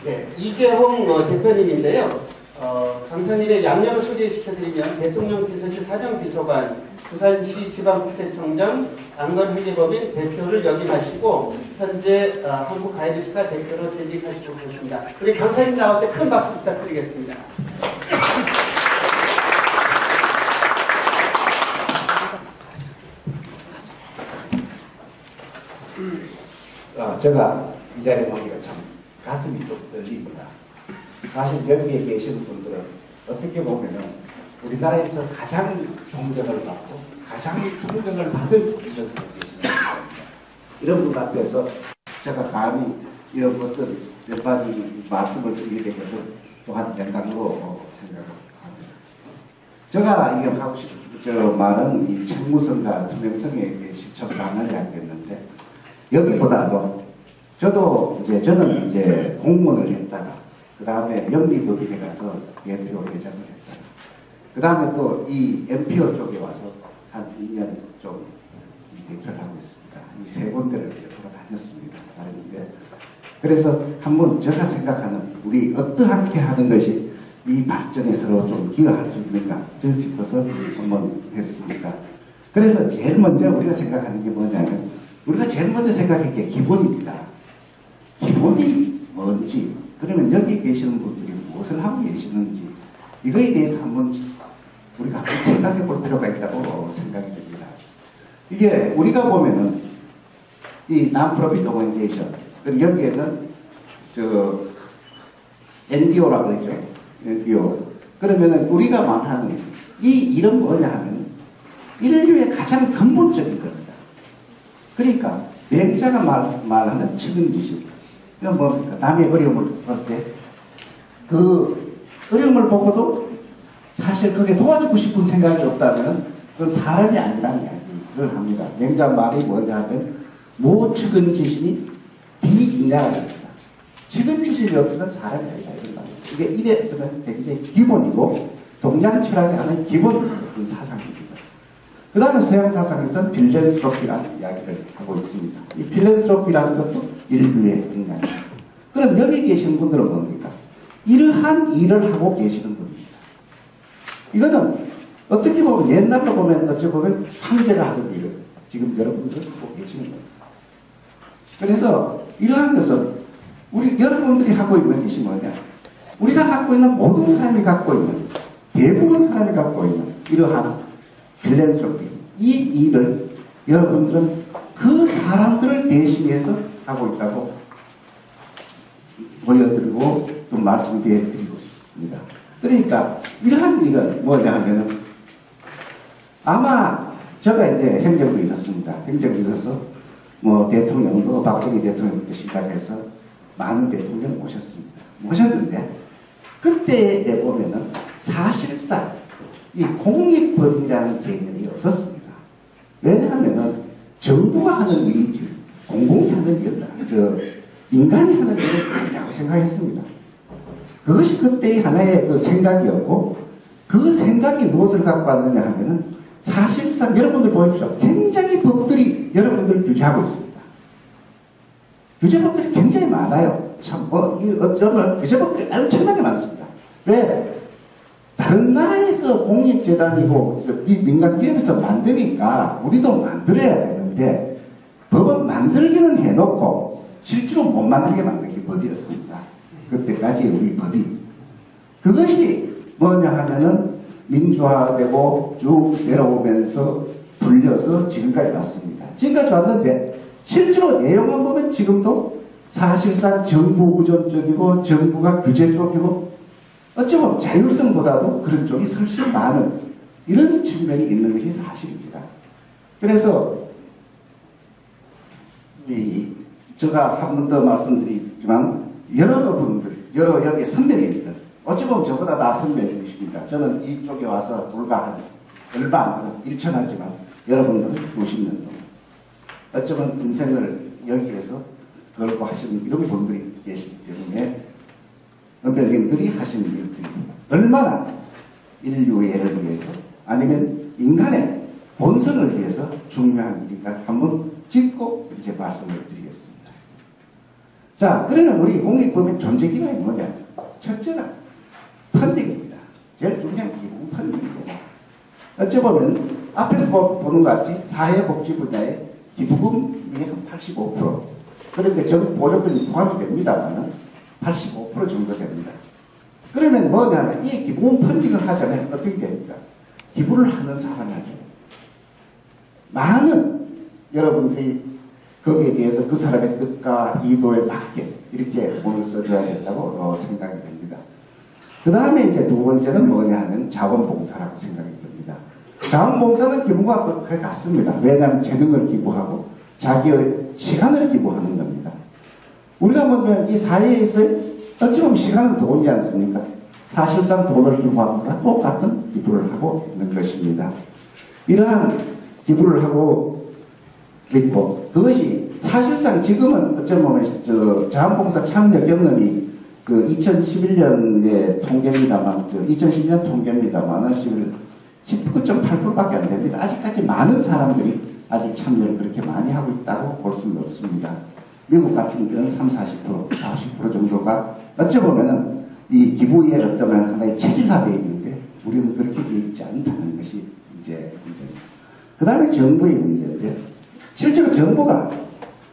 네, 이재홍 대표님인데요. 강사님의 양력을 소개시켜드리면 대통령 비서실 사정비서관, 부산시 지방국세청장, 안건회계법인 대표를 역임하시고 현재 한국가이드스타 대표로 재직하시고 계십니다. 우리 강사님 나올 때 큰 박수 부탁드리겠습니다. 제가 이 자리에 오니까 참 가슴이 좀 떨립니다. 사실 여기에 계시는 분들은 어떻게 보면은 우리나라에서 가장 존경을 받고 가장 존경을 받을 이런 분이 계시는 사람입니다. 이런 분 앞에서 제가 감히 이런 것들 몇 가지 말씀을 드리게 된 것은 또한 영광으로 생각을 합니다. 제가 이게 하고 싶은 말은 이 책무성과 투명성의 실천 방안이 알겠는데 여기보다도 저는 이제 공무원을 했다가 그 다음에 영리법인에 가서 MPO 회장을 했다가 그 다음에 또 이 MPO 쪽에 와서 한 2년 좀 대표를 하고 있습니다. 이 세 군데를 돌아다녔습니다. 다른데 그래서 한번 제가 생각하는 우리 어떠하게 하는 것이 이 발전에 서로 좀 기여할 수 있는가 싶어서 한번 했습니다. 그래서 제일 먼저 우리가 생각하는 게 뭐냐면 우리가 제일 먼저 생각할 게 기본입니다. 기본이 뭔지, 그러면 여기 계시는 분들이 무엇을 하고 계시는지, 이거에 대해서 한번 우리가 한번 생각해 볼 필요가 있다고 생각이 됩니다. 이게 우리가 보면은 이 non-profit organization, 여기에는 NGO라고 그러죠. NGO. 그러면은 우리가 말하는 이 일은 뭐냐 하면 인류의 가장 근본적인 겁니다. 그러니까 맹자가 말하는 측은지식. 이건 뭡니까? 남의 어려움을 볼 때 그 어려움을 보고도 사실 그게 도와주고 싶은 생각이 없다면 그건 사람이 아니라는 이야기를 합니다. 맹자 말이 뭐냐 하면 모측은지심이 비인자입니다. 측은지심이 없으면 사람이 아니다. 이런 말입니다. 이게 이래서는 굉장히 기본이고 동양 철학이 하는 기본 사상입니다. 그 다음에 서양 사상에서는 필랜스로피라는 이야기를 하고 있습니다. 이 필랜스로피라는 것도 인류의 인간입니다. 그럼 여기 계신 분들은 뭡니까? 이러한 일을 하고 계시는 분입니다. 이거는 어떻게 보면 옛날로 보면 어찌 보면 황제가 하던 일을 지금 여러분들은 하고 계시는 겁니다. 그래서 이러한 것은 우리 여러분들이 하고 있는 것이 뭐냐? 우리가 갖고 있는 모든 사람이 갖고 있는 대부분 사람이 갖고 있는 이러한 필랜스로피, 이 일을 여러분들은 그 사람들을 대신해서 하고 있다고 보여드리고 또 말씀드리고 싶습니다. 그러니까 이러한 일은 뭐냐 하면은 아마 제가 이제 행정부에 있었습니다. 행정부에 있어서 뭐 대통령도 박정희 대통령부터 시작해서 많은 대통령을 모셨는데 그때에 보면은 사실상 이 공익법이라는 개념이 없었습니다. 왜냐하면은 정부가 하는 일이지 공공이 하는 일은 인간이 하는 일은 아니라고 생각했습니다. 그것이 그때의 하나의 그 생각이었고 그 생각이 무엇을 갖고 왔느냐 하면은 사실상 여러분들 보십시오. 굉장히 법들이 여러분들을 규제하고 있습니다. 규제법들이 굉장히 많아요. 참 어쩌면 규제법들이 엄청나게 많습니다. 왜? 다른 나라에서 공익재단이고 민간기업에서 만드니까 우리도 만들어야 되는데 법은 만들기는 해놓고 실제로 못 만들게 만든 게 법이었습니다. 그때까지 우리 법이. 그것이 뭐냐 하면은 민주화되고 쭉 내려오면서 불려서 지금까지 왔습니다. 지금까지 왔는데 실제로 내용만 보면 지금도 사실상 정부 의존적이고 정부가 규제 쪽이고 어찌 보면 자율성보다도 그런 쪽이 훨씬 많은 이런 측면이 있는 것이 사실입니다. 그래서 제가 한 번 더 말씀드리지만 여러분들, 여기 선배님들 어찌 보면 저보다 다 선배님이십니다. 저는 이쪽에 와서 불과 얼마 안 되는 1천 하지만 여러분들은 수십 년 동안 어쩌면 인생을 여기에서 걸고 하시는 이런 분들이 계시기 때문에 선배님들이 하시는 일들이 얼마나 인류애를 위해서 아니면 인간의 본성을 위해서 중요한 일인가 한번 짚고 이제 말씀을 드리겠습니다. 자, 그러면 우리 공익법의 존재 기반이 뭐냐? 첫째가 펀딩입니다. 제일 중요한 기본 펀딩이고, 어찌 보면 앞에서 보는 것 같이 사회복지 분야의 기부금이 한 85%, 그러니까 전 보조금이 포함이 됩니다만 85% 정도 됩니다. 그러면 뭐냐면 이 기부금 펀딩을 하자면 어떻게 됩니까? 기부를 하는 사람에게 많은 여러분들이 거기에 대해서 그 사람의 뜻과 의도에 맞게 이렇게 돈을 써줘야 된다고 생각이 됩니다. 그 다음에 이제 두 번째는 뭐냐 하면 자원봉사라고 생각이 듭니다. 자원봉사는 기부가 거의 같습니다. 왜냐하면 재능을 기부하고 자기의 시간을 기부하는 겁니다. 우리가 보면 이 사회에서 어찌 보면 시간은 돈이지 않습니까? 사실상 돈을 기부하는 것과 똑같은 기부를 하고 있는 것입니다. 이러한 기부를 하고 있고, 그것이 사실상 지금은 어쩌면 자원봉사 참여 경험이 그 2011년의 통계입니다만, 2010년 통계입니다만, 19.8%밖에 안 됩니다. 아직까지 많은 사람들이 아직 참여를 그렇게 많이 하고 있다고 볼 수는 없습니다. 미국 같은 경우는 30, 40%, 40% 정도가 어찌 보면은 이 기부의 어떤 하나의 체질화되어 있는데 우리는 그렇게 되어 있지 않다는 것이 이제 문제입니다. 그 다음에 정부의 문제인데, 실제로 정부가,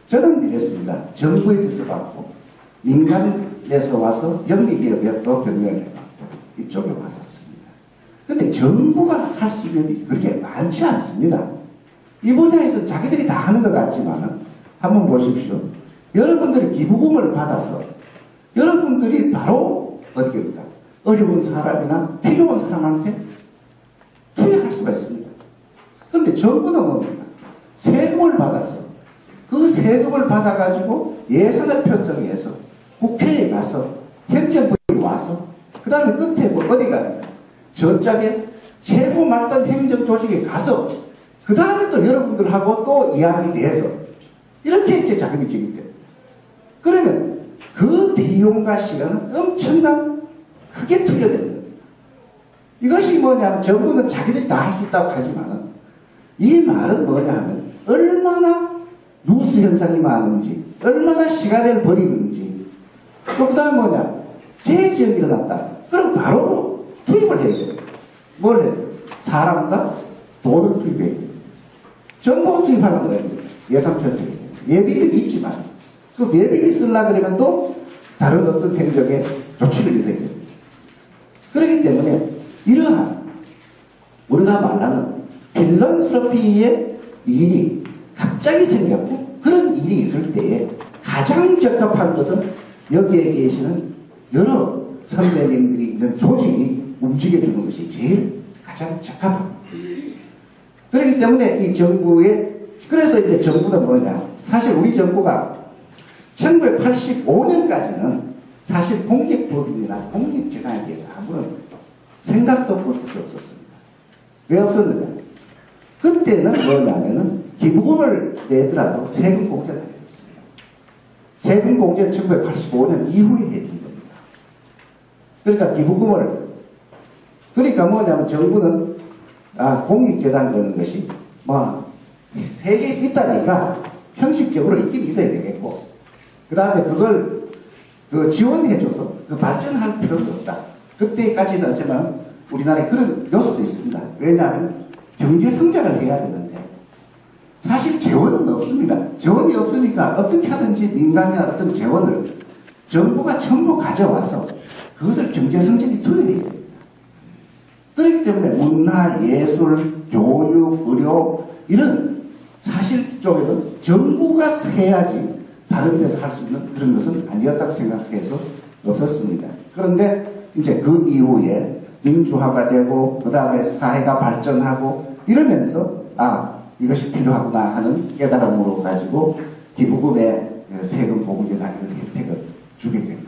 저는 이랬습니다. 정부의 뜻을 받고 민간에서 와서 영리기업에 또 경영을 해봤고 이쪽에 와봤습니다. 근데 정부가 할 수 있는 일이 그렇게 많지 않습니다. 이 분야에서 자기들이 다 하는 것 같지만 한번 보십시오. 여러분들이 기부금을 받아서 여러분들이 바로 어디입니까? 어려운 사람이나 필요한 사람한테 투여할 수가 있습니다. 그런데 정부는 뭡니까? 세금을 받아서 그 세금을 받아가지고 예산을 편성해서 국회에 가서 행정부에 와서 그 다음에 끝에 뭐 어디가 저쪽에 최고 말단 행정조직에 가서 그 다음에 또 여러분들하고 또 이야기돼서 이렇게 이제 자금이 지급돼요. 그러면 그 비용과 시간은 엄청난 크게 투여되는 겁니다. 이것이 뭐냐면 정부는 자기들이 다 할 수 있다고 하지만 이 말은 뭐냐면 얼마나 누수 현상이 많은지, 얼마나 시간을 버리는지, 또 그 다음 뭐냐, 재해지역이 일어났다. 그럼 바로 투입을 해야 돼요. 뭘 해야 돼요? 사람과 돈을 투입해야 돼요. 정보가 투입하는 거예요. 예산 편성이. 예비비는 있지만, 그 예비비 쓰려고 그러면 또 다른 어떤 행정에 조치를 있어야 돼요. 그렇기 때문에 이러한 우리가 말하는 필런스러피의 일이 갑자기 생겼고 그런 일이 있을 때에 가장 적합한 것은 여기에 계시는 여러 선배님들이 있는 조직이 움직여주는 것이 제일 가장 적합합니다. 그렇기 때문에 이 정부의, 그래서 이제 정부는 뭐냐, 사실 우리 정부가 1985년까지는 사실 공익법인이나 공익재단에 대해서 아무런 생각도 볼 수 없었습니다. 왜 없었느냐? 그때는 뭐냐면은 기부금을 내더라도 세금 공제를 해줬습니다. 세금 공제는 1985년 이후에 해준 겁니다. 그러니까 기부금을, 그러니까 뭐냐면 정부는 공익재단 거는 것이 뭐 세계에 있다니까 형식적으로 있긴 있어야 되겠고, 그 다음에 그걸 지원해줘서 발전할 필요도 없다. 그때까지는 어쩌면 우리나라에 그런 요소도 있습니다. 왜냐하면 경제 성장을 해야 되는데 사실 재원은 없습니다. 재원이 없으니까 어떻게 하든지 민간이나 어떤 재원을 정부가 전부 가져와서 그것을 경제 성장에 투여해야 됩니다. 그렇기 때문에 문화, 예술, 교육, 의료 이런 사실 쪽에는 정부가 해야지 다른 데서 할 수 있는 그런 것은 아니었다고 생각해서 없었습니다. 그런데 이제 그 이후에 민주화가 되고 그 다음에 사회가 발전하고 이러면서 이것이 필요하구나 하는 깨달음으로 가지고 기부금의 세금 보금제 단위의 혜택을 주게 됩니다.